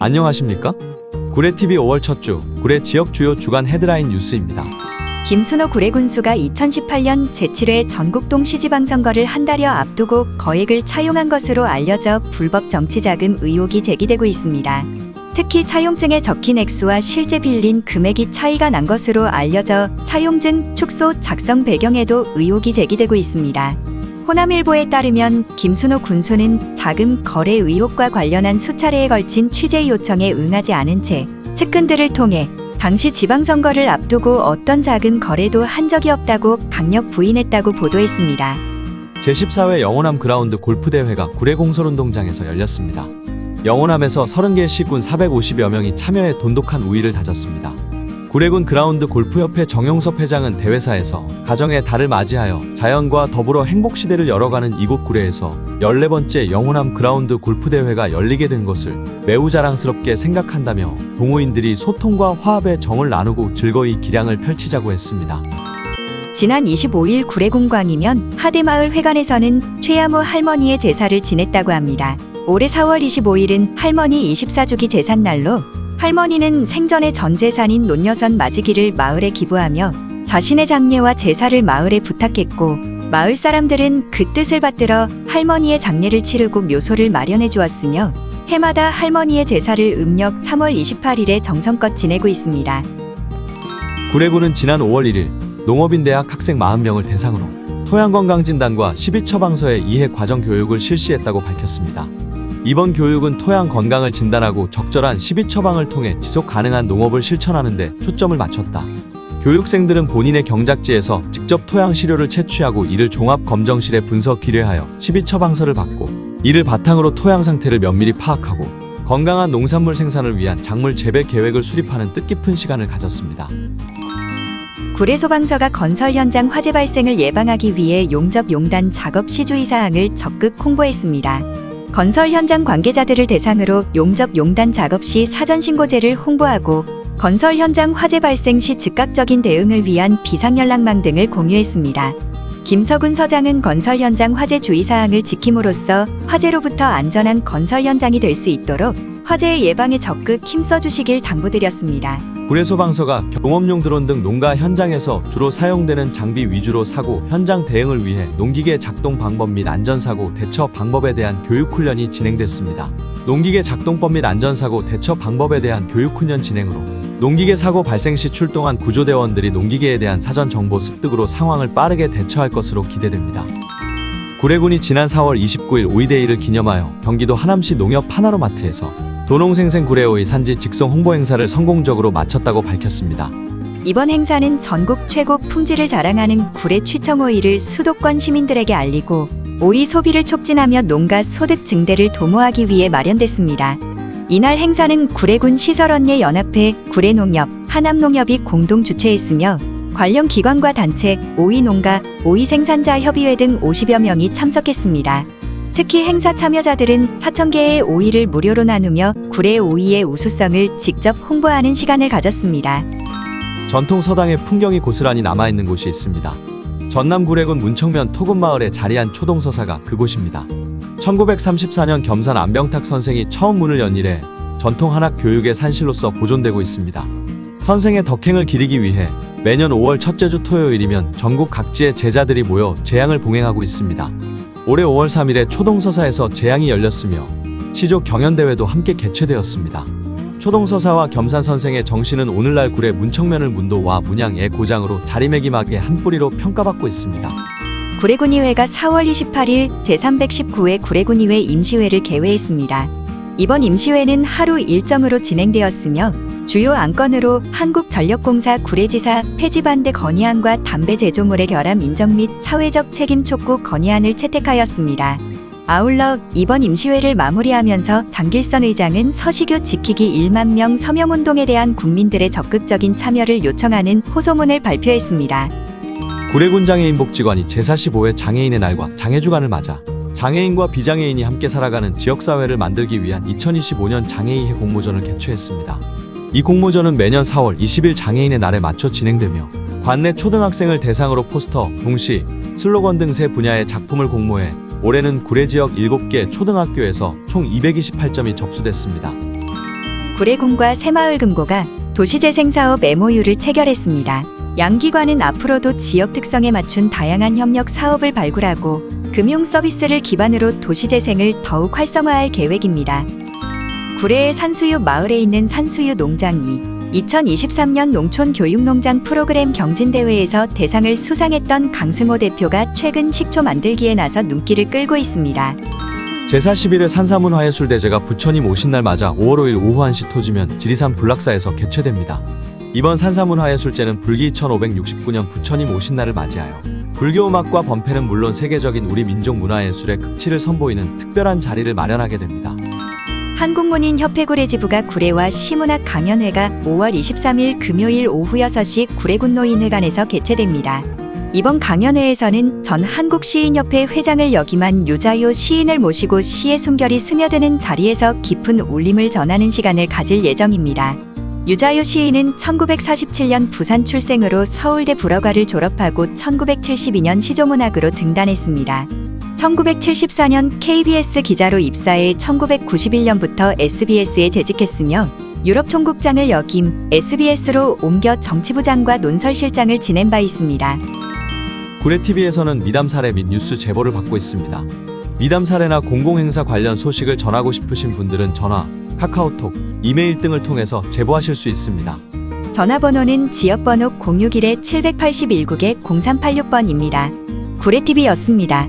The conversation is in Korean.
안녕하십니까? 구례TV 5월 첫 주, 구례 지역 주요 주간 헤드라인 뉴스입니다. 김순호 구례군수가 2018년 제7회 전국동 시지방선거를 한 달여 앞두고 거액을 차용한 것으로 알려져 불법 정치자금 의혹이 제기되고 있습니다. 특히 차용증에 적힌 액수와 실제 빌린 금액이 차이가 난 것으로 알려져 차용증 축소 작성 배경에도 의혹이 제기되고 있습니다. 호남일보에 따르면 김순호 군수는 자금 거래 의혹과 관련한 수차례에 걸친 취재 요청에 응하지 않은 채 측근들을 통해 당시 지방선거를 앞두고 어떤 자금 거래도 한 적이 없다고 강력 부인했다고 보도했습니다. 제14회 영호남 그라운드 골프대회가 구례 공설운동장에서 열렸습니다. 영호남에서 30개 시군 450여 명이 참여해 돈독한 우위를 다졌습니다. 구례군 그라운드 골프협회 정용섭 회장은 대회사에서 가정의 달을 맞이하여 자연과 더불어 행복시대를 열어가는 이곳 구례에서 14번째 영호남 그라운드 골프대회가 열리게 된 것을 매우 자랑스럽게 생각한다며 동호인들이 소통과 화합의 정을 나누고 즐거이 기량을 펼치자고 했습니다. 지난 25일 구례군광이면 하대마을 회관에서는 최야무 할머니의 제사를 지냈다고 합니다. 올해 4월 25일은 할머니 24주기 제삿날로 할머니는 생전의 전 재산인 논여선 맞이기를 마을에 기부하며 자신의 장례와 제사를 마을에 부탁했고 마을 사람들은 그 뜻을 받들어 할머니의 장례를 치르고 묘소를 마련해 주었으며 해마다 할머니의 제사를 음력 3월 28일에 정성껏 지내고 있습니다. 구례군은 지난 5월 1일 농업인대학 학생 40명을 대상으로 토양건강진단과 12처방서의 이해 과정 교육을 실시했다고 밝혔습니다. 이번 교육은 토양 건강을 진단하고 적절한 12처방을 통해 지속 가능한 농업을 실천하는 데 초점을 맞췄다. 교육생들은 본인의 경작지에서 직접 토양 시료를 채취하고 이를 종합검정실에 분석 기뢰하여 12처방서를 받고 이를 바탕으로 토양 상태를 면밀히 파악하고 건강한 농산물 생산을 위한 작물 재배 계획을 수립하는 뜻깊은 시간을 가졌습니다. 구례소방서가 건설 현장 화재 발생을 예방하기 위해 용접 용단 작업 시주의 사항을 적극 홍보했습니다. 건설 현장 관계자들을 대상으로 용접 용단 작업 시 사전 신고제를 홍보하고 건설 현장 화재 발생 시 즉각적인 대응을 위한 비상연락망 등을 공유했습니다. 김석훈 서장은 건설 현장 화재 주의사항을 지킴으로써 화재로부터 안전한 건설 현장이 될 수 있도록 화재 예방에 적극 힘써주시길 당부드렸습니다. 구례소방서가 농업용 드론 등 농가 현장에서 주로 사용되는 장비 위주로 사고 현장 대응을 위해 농기계 작동 방법 및 안전사고 대처 방법에 대한 교육훈련이 진행됐습니다. 농기계 작동법 및 안전사고 대처 방법에 대한 교육훈련 진행으로 농기계 사고 발생 시 출동한 구조대원들이 농기계에 대한 사전 정보 습득으로 상황을 빠르게 대처할 것으로 기대됩니다. 구례군이 지난 4월 29일 오이데이를 기념하여 경기도 하남시 농협 하나로마트에서 도농생생 구례오이 산지 직송 홍보 행사를 성공적으로 마쳤다고 밝혔습니다. 이번 행사는 전국 최고 품질을 자랑하는 구례 취청오이를 수도권 시민들에게 알리고 오이 소비를 촉진하며 농가 소득 증대를 도모하기 위해 마련됐습니다. 이날 행사는 구례군 시설언예 연합회, 구례농협, 하남농협이 공동 주최했으며 관련 기관과 단체, 오이농가, 오이생산자 협의회 등 50여 명이 참석했습니다. 특히 행사 참여자들은 4,000개의 오이를 무료로 나누며 구례 오이의 우수성을 직접 홍보하는 시간을 가졌습니다. 전통 서당의 풍경이 고스란히 남아있는 곳이 있습니다. 전남 구례군 문청면 토군마을에 자리한 초동서사가 그곳입니다. 1934년 겸산 안병탁 선생이 처음 문을 연 이래 전통 한학 교육의 산실로서 보존되고 있습니다. 선생의 덕행을 기리기 위해 매년 5월 첫째 주 토요일이면 전국 각지의 제자들이 모여 제향을 봉행하고 있습니다. 올해 5월 3일에 초동서사에서 제향이 열렸으며 시조 경연대회도 함께 개최되었습니다. 초동서사와 겸산 선생의 정신은 오늘날 구례 문청면을 문도와 문양의 고장으로 자리매김하게 한 뿌리로 평가받고 있습니다. 구례군의회가 4월 28일 제319회 구례군의회 임시회를 개회했습니다. 이번 임시회는 하루 일정으로 진행되었으며 주요 안건으로 한국전력공사 구례지사 폐지반대 건의안과 담배 제조물의 결함 인정 및 사회적 책임 촉구 건의안을 채택하였습니다. 아울러 이번 임시회를 마무리하면서 장길선 의장은 서시교 지키기 1만 명 서명운동에 대한 국민들의 적극적인 참여를 요청하는 호소문을 발표했습니다. 구례군 장애인복지관이 제45회 장애인의 날과 장애주간을 맞아 장애인과 비장애인이 함께 살아가는 지역사회를 만들기 위한 2025년 장애인회 공모전을 개최했습니다. 이 공모전은 매년 4월 20일 장애인의 날에 맞춰 진행되며 관내 초등학생을 대상으로 포스터, 동시, 슬로건 등 세 분야의 작품을 공모해 올해는 구례 지역 7개 초등학교에서 총 228점이 접수됐습니다. 구례군과 새마을금고가 도시재생사업 MOU를 체결했습니다. 양 기관은 앞으로도 지역 특성에 맞춘 다양한 협력 사업을 발굴하고 금융 서비스를 기반으로 도시재생을 더욱 활성화할 계획입니다. 구례의 산수유 마을에 있는 산수유 농장이 2023년 농촌교육농장 프로그램 경진대회에서 대상을 수상했던 강승호 대표가 최근 식초 만들기에 나서 눈길을 끌고 있습니다. 제41회 산사문 화해술대제가 부처님 오신 날 맞아 5월 5일 오후 1시 토지면 지리산 불락사에서 개최됩니다. 이번 산사문 화해술제는 불기 2569년 부처님 오신 날을 맞이하여 불교 음악과 범패는 물론 세계적인 우리 민족 문화예술의 극치를 선보이는 특별한 자리를 마련하게 됩니다. 한국문인협회 구례지부가 구례와 시문학 강연회가 5월 23일 금요일 오후 6시 구례군 노인회관에서 개최됩니다. 이번 강연회에서는 전 한국시인협회 회장을 역임한 유자요 시인을 모시고 시의 숨결이 스며드는 자리에서 깊은 울림을 전하는 시간을 가질 예정입니다. 유자요 시인은 1947년 부산 출생으로 서울대 불어과를 졸업하고 1972년 시조문학으로 등단했습니다. 1974년 KBS 기자로 입사해 1991년부터 SBS에 재직했으며 유럽 총국장을 역임, SBS로 옮겨 정치부장과 논설실장을 지낸 바 있습니다. 구례TV에서는 미담 사례 및 뉴스 제보를 받고 있습니다. 미담 사례나 공공행사 관련 소식을 전하고 싶으신 분들은 전화, 카카오톡, 이메일 등을 통해서 제보하실 수 있습니다. 전화번호는 지역번호 061-781-0386번입니다. 구례TV였습니다.